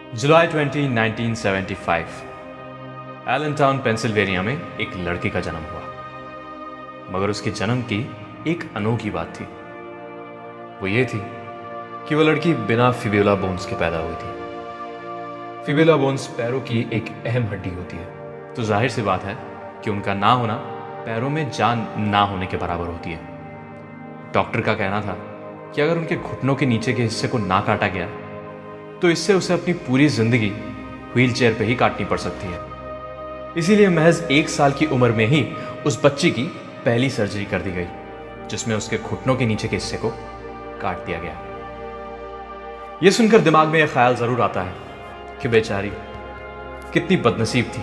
जुलाई 20, 1975 एलनटाउन Pennsylvania में एक लड़की का जन्म हुआ। मगर उसके जन्म की एक अनोखी बात थी। वो ये थी कि वो लड़की बिना फिब्युला बोन्स के पैदा हुई थी। फिब्युला बोन्स पैरों की एक अहम हड्डी होती है, तो जाहिर सी बात है कि उनका ना होना पैरों में जान ना होने के बराबर होती है। डॉक्टर का कहना था कि अगर उनके घुटनों के नीचे के हिस्से को ना काटा गया तो इससे उसे अपनी पूरी जिंदगी व्हीलचेयर पे ही काटनी पड़ सकती है। इसीलिए महज 1 साल की उम्र में ही उस बच्ची की पहली सर्जरी कर दी गई, जिसमें उसके घुटनों के नीचे के हिस्से को काट दिया गया। यह सुनकर दिमाग में यह ख्याल जरूर आता है कि बेचारी कितनी बदनसीब थी,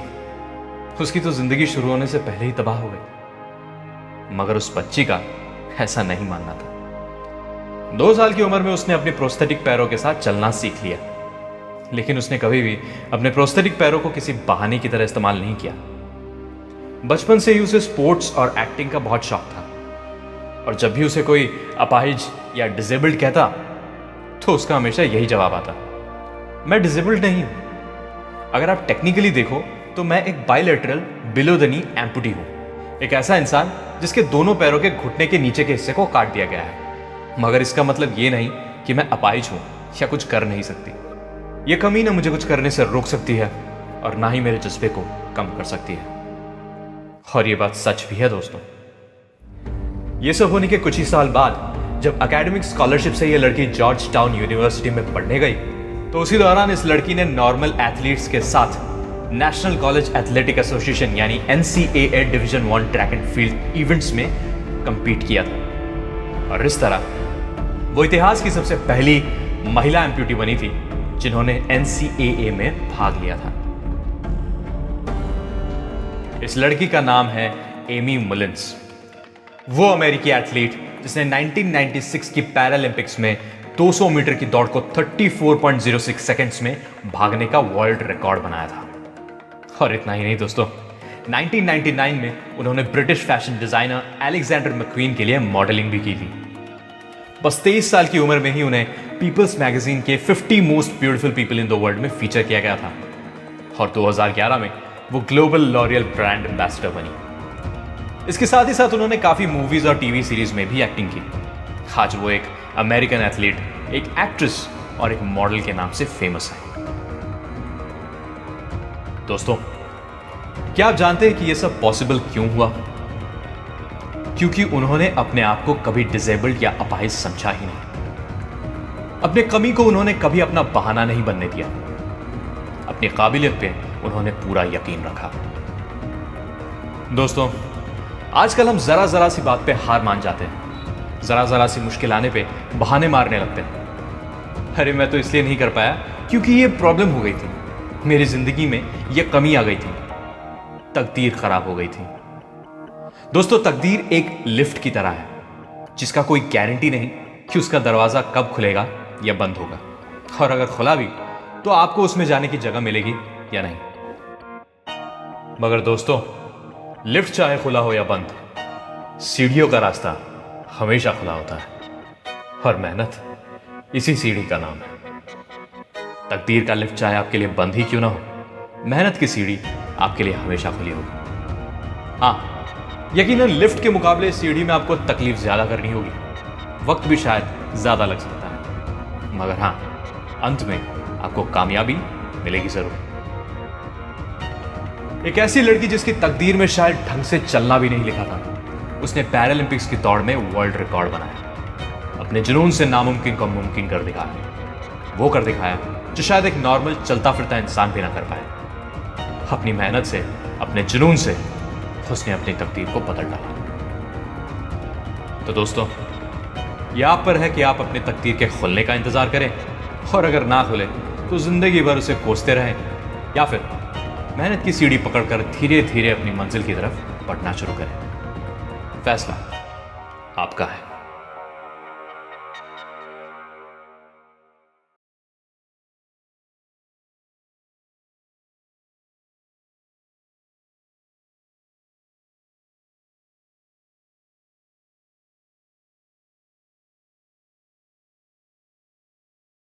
उसकी तो जिंदगी शुरू होने से पहले ही तबाह हो गई। मगर उस बच्ची का ऐसा नहीं मानना था। 2 साल की उम्र में उसने अपने प्रोस्थेटिक पैरों के साथ चलना सीख लिया, लेकिन उसने कभी भी अपने प्रोस्थेटिक पैरों को किसी बहाने की तरह इस्तेमाल नहीं किया। बचपन से ही उसे स्पोर्ट्स और एक्टिंग का बहुत शौक था, और जब भी उसे कोई अपाहिज या डिसेबल्ड कहता तो उसका हमेशा यही जवाब आता, मैं डिसेबल्ड नहीं हूं। अगर आप टेक्निकली देखो तो मैं एक बाइलेटरल बिलो द नी एम्पुटी हूं, एक ऐसा इंसान जिसके दोनों पैरों के घुटने के नीचे के हिस्से को काट दिया गया है। मगर इसका मतलब ये नहीं कि मैं अपाहिज हूं या कुछ कर नहीं सकती। यह कमी ना मुझे कुछ करने से रोक सकती है और ना ही मेरे जज्बे को कम कर सकती है। और यह बात सच भी है दोस्तों। यह सब होने के कुछ ही साल बाद जब एकेडमिक स्कॉलरशिप से यह लड़की जॉर्ज टाउन यूनिवर्सिटी में पढ़ने गई, तो उसी दौरान इस लड़की ने नॉर्मल एथलीट्स के साथ नेशनल कॉलेज एथलेटिक एसोसिएशन यानी NCAA division 1 track and field events में कंपीट किया था। और इस तरह वो इतिहास की सबसे पहली महिला एम्प्यूटी बनी थी जिन्होंने NCAA में भाग लिया था। इस लड़की का नाम है एमी मुलिन्स। वो अमेरिकी एथलीट जिसने 1996 की पैरालंपिक्स में 200 मीटर की दौड़ को 34.06 सेकंड्स में भागने का वर्ल्ड रिकॉर्ड बनाया था। और इतना ही नहीं दोस्तों, 1999 में उन्होंने British fashion designer Alexander McQueen के लिए मॉडलिंग भी की थी। बस 23 साल की उम्र में ही उन्हें पीपल्स मैगजीन के 50 most beautiful people in the world में फीचर किया गया था। और 2011 में वो ग्लोबल लॉरियल ब्रांड एम्बेसडर बनी। इसके साथ ही साथ उन्होंने काफी मूवीज और टीवी सीरीज में भी एक्टिंग की। आज वो एक अमेरिकन एथलीट, एक एक्ट्रेस और एक मॉडल के नाम से फेमस है। दोस्तों, क्या आप जानते हैं कि यह सब पॉसिबल क्यों हुआ? क्योंकि उन्होंने अपने आप को कभी डिसेबल्ड या अपाहिज समझा ही नहीं। अपने कमी को उन्होंने कभी अपना बहाना नहीं बनने दिया। अपनी काबिलियत पे उन्होंने पूरा यकीन रखा। दोस्तों, आजकल हम जरा जरा सी बात पे हार मान जाते हैं, जरा जरा सी मुश्किल आने पे बहाने मारने लगते हैं। अरे मैं तो इसलिए नहीं कर पाया क्योंकि ये प्रॉब्लम हो गई थी, मेरी जिंदगी में ये कमी आ गई थी, तकदीर खराब हो गई थी। दोस्तों, तकदीर एक लिफ्ट की तरह है जिसका कोई गारंटी नहीं कि उसका दरवाजा कब खुलेगा या बंद होगा, और अगर खुला भी तो आपको उसमें जाने की जगह मिलेगी या नहीं। मगर दोस्तों, लिफ्ट चाहे खुला हो या बंद, सीढ़ियों का रास्ता हमेशा खुला होता है, और मेहनत इसी सीढ़ी का नाम है। तकदीर का लिफ्ट चाहे आपके लिए बंद ही क्यों ना हो, मेहनत की सीढ़ी आपके लिए हमेशा खुली होगी। हाँ, यकीनन लिफ्ट के मुकाबले सीढ़ी में आपको तकलीफ ज्यादा करनी होगी, वक्त भी शायद ज्यादा लग सकता है, मगर हाँ, अंत में आपको कामयाबी मिलेगी जरूर। एक ऐसी लड़की जिसकी तकदीर में शायद ढंग से चलना भी नहीं लिखा था, उसने पैरालंपिक्स की दौड़ में वर्ल्ड रिकॉर्ड बनाया। अपने जुनून से नामुमकिन को मुमकिन कर दिखाया। वो कर दिखाया जो शायद एक नॉर्मल चलता फिरता इंसान भी ना कर पाए। अपनी मेहनत से, अपने जुनून से उसने अपनी तकदीर को बदल डाला। तो दोस्तों, यह आप पर है कि आप अपनी तकदीर के खुलने का इंतजार करें, और अगर ना खुले तो जिंदगी भर उसे कोसते रहें, या फिर मेहनत की सीढ़ी पकड़कर धीरे धीरे अपनी मंजिल की तरफ बढ़ना शुरू करें। फैसला आपका है।